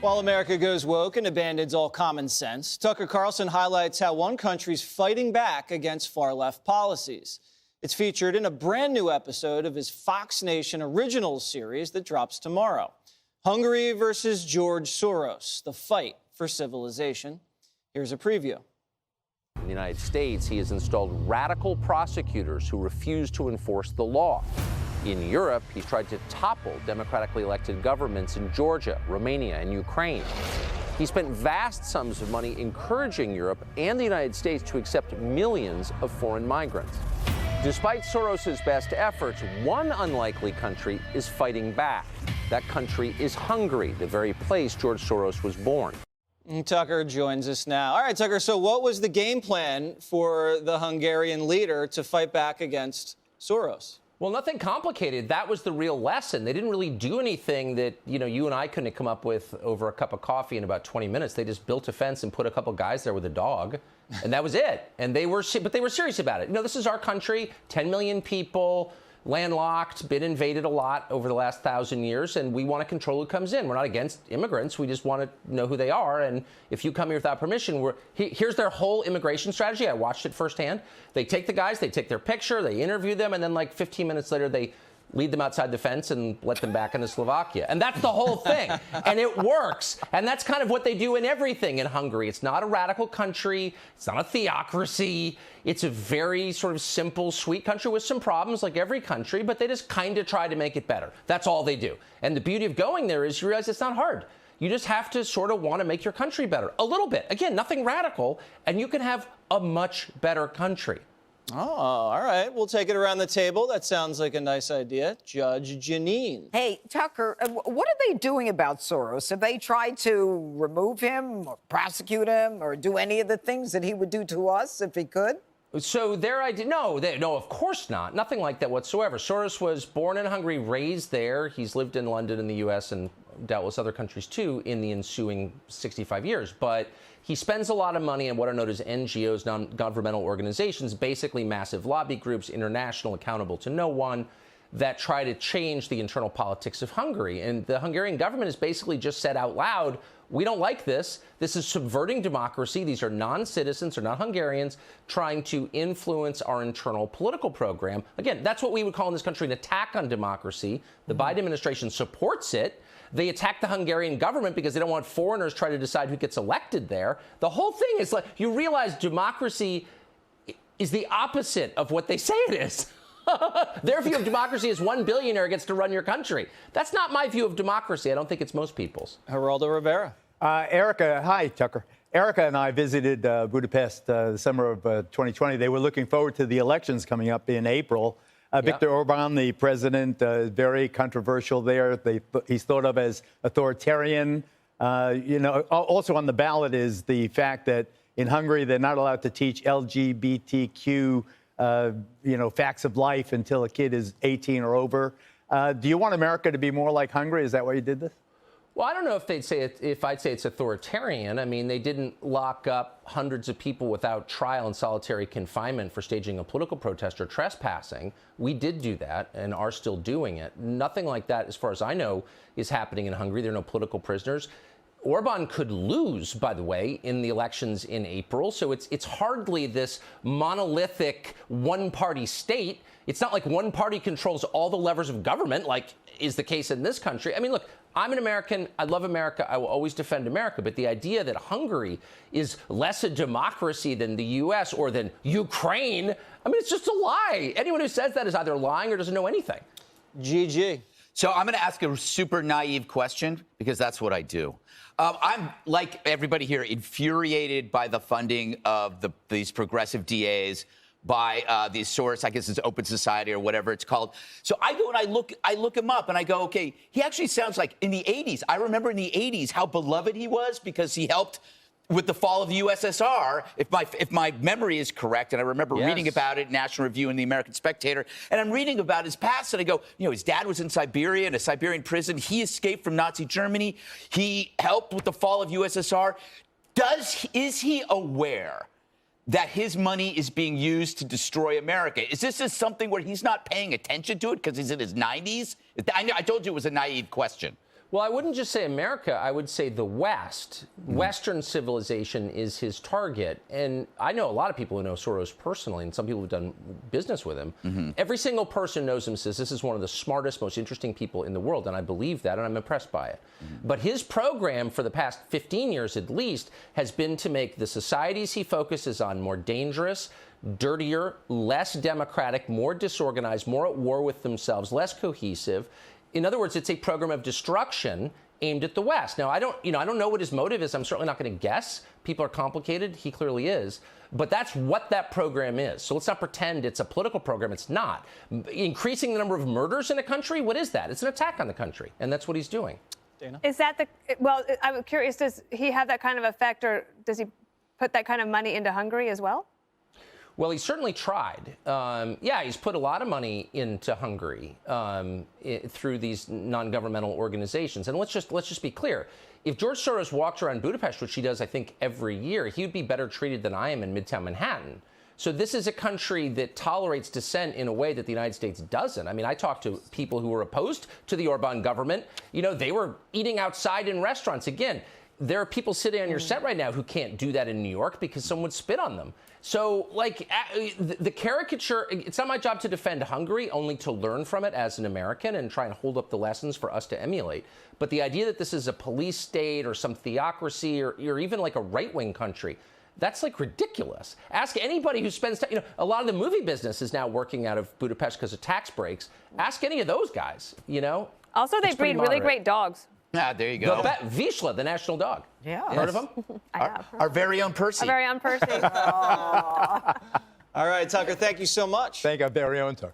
While America goes woke and abandons all common sense, Tucker Carlson highlights how one country's fighting back against far-left policies. It's featured in a brand new episode of his Fox Nation Originals series that drops tomorrow. Hungary versus George Soros, the fight for civilization. Here's a preview. In the United States, he has installed radical prosecutors who refuse to enforce the law. In Europe, he's tried to topple democratically elected governments in Georgia, Romania, and Ukraine. He spent vast sums of money encouraging Europe and the United States to accept millions of foreign migrants. Despite Soros' best efforts, one unlikely country is fighting back. That country is Hungary, the very place George Soros was born. Tucker joins us now. All right, Tucker, so what was the game plan for the Hungarian leader to fight back against Soros? Well, nothing complicated. That was the real lesson. They didn't really do anything that, you and I couldn't come up with over a cup of coffee in about 20 minutes. They just built a fence and put a couple guys there with a dog, and that was it. And they were serious about it. This is our country, 10 million people, landlocked, been invaded a lot over the last 1,000 years, and we want to control who comes in. We're not against immigrants. We just want to know who they are. And if you come here without permission, here's their whole immigration strategy. I watched it firsthand. They take the guys, they take their picture, they interview them, and then like 15 minutes later, they lead them outside the fence and let them back into Slovakia. And that's the whole thing. And it works. And that's kind of what they do in everything in Hungary. It's not a radical country. It's not a theocracy. It's a very sort of simple, sweet country with some problems like every country, but they just kind of try to make it better. That's all they do. And the beauty of going there is you realize it's not hard. You just have to sort of want to make your country better. A little bit. Again, nothing radical. And you can have a much better country. Oh, all right. We'll take it around the table. That sounds like a nice idea. Judge Janine. Hey, Tucker, what are they doing about Soros? Have they tried to remove him or prosecute him or do any of the things that he would do to us if he could? So their idea, no, of course not. Nothing like that whatsoever. Soros was born in Hungary, raised there. He's lived in London in the U.S. and doubtless other countries, too, in the ensuing 65 years. But he spends a lot of money on what are known as NGOs, non-governmental organizations, basically massive lobby groups, international, accountable to no one, that try to change the internal politics of Hungary. And the Hungarian government has basically just said out loud, we don't like this. This is subverting democracy. These are non-citizens, they're not Hungarians, trying to influence our internal political program. Again, that's what we would call in this country an attack on democracy. The Biden administration supports it. They attack the Hungarian government because they don't want foreigners trying to decide who gets elected there. The whole thing is like, you realize democracy is the opposite of what they say it is. Their view of democracy is one billionaire gets to run your country. That's not my view of democracy. I don't think it's most people's. Geraldo Rivera. Erica, hi, Tucker. Erica and I visited Budapest the summer of 2020. They were looking forward to the elections coming up in April. Viktor Orban, the president, very controversial there. He's thought of as authoritarian. Also on the ballot is the fact that in Hungary they're not allowed to teach LGBTQ, facts of life until a kid is 18 or over. Do you want America to be more like Hungary? Is that why you did this? Well, I don't know if I'd say it's authoritarian. I mean, they didn't lock up hundreds of people without trial in solitary confinement for staging a political protest or trespassing. We did do that and are still doing it. Nothing like that, as far as I know, is happening in Hungary. There are no political prisoners. Orban could lose, by the way, in the elections in April. So it's hardly this monolithic one-party state. It's not like one party controls all the levers of government, like is the case in this country. I mean, look, I'm an American. I love America. I will always defend America. But the idea that Hungary is less a democracy than the U.S. or than Ukraine, I mean, it's just a lie. Anyone who says that is either lying or doesn't know anything. GG. So I'm going to ask a super naive question because that's what I do. I'm, like everybody here, infuriated by the funding of these progressive DAs by these Soros, I guess it's Open Society or whatever it's called. So I go and I look him up and I go, okay, he actually sounds like in the 80s. I remember in the 80s how beloved he was because he helped with the fall of the USSR, if my memory is correct, and I remember reading about it in National Review and the American Spectator, and I'm reading about his past, and I go, his dad was in Siberia, in a Siberian prison. He escaped from Nazi Germany. He helped with the fall of USSR. Is he aware that his money is being used to destroy America? Is this just something where he's not paying attention to it because he's in his 90s? I told you it was a naive question. Well, I wouldn't just say America. I would say the West. Western civilization is his target. And I know a lot of people who know Soros personally, and some people who've done business with him. Every single person knows him, says this is one of the smartest, most interesting people in the world. And I believe that, and I'm impressed by it. But his program for the past 15 years at least has been to make the societies he focuses on more dangerous, dirtier, less democratic, more disorganized, more at war with themselves, less cohesive. In other words, it's a program of destruction aimed at the West. Now, I don't know what his motive is. I'm certainly not going to guess. People are complicated. He clearly is. But that's what that program is. So let's not pretend it's a political program. It's not. Increasing the number of murders in a country, what is that? It's an attack on the country. And that's what he's doing. Dana? Is that well, I'm curious, does he have that kind of effect, or does he put that kind of money into Hungary as well? Well, he certainly tried. Yeah, he's put a lot of money into Hungary through these non-governmental organizations. And let's just be clear. If George Soros walked around Budapest, which he does, I think, every year, he would be better treated than I am in Midtown Manhattan. So this is a country that tolerates dissent in a way that the United States doesn't. I mean, I talked to people who were opposed to the Orban government. You know, they were eating outside in restaurants. Again, there are people sitting on your set right now who can't do that in New York because someone would spit on them. So, like, the caricature, it's not my job to defend Hungary, only to learn from it as an American and try and hold up the lessons for us to emulate. But the idea that this is a police state or some theocracy or even like a right-wing country, that's like ridiculous. Ask anybody who spends time, a lot of the movie business is now working out of Budapest because of tax breaks. Ask any of those guys, Also, they breed really great dogs. Ah, there you go. Vizsla, the national dog. Yeah. Heard of him? I have. Our very own Percy. Our very own Percy. All right, Tucker, thank you so much. Thank our very own Tucker.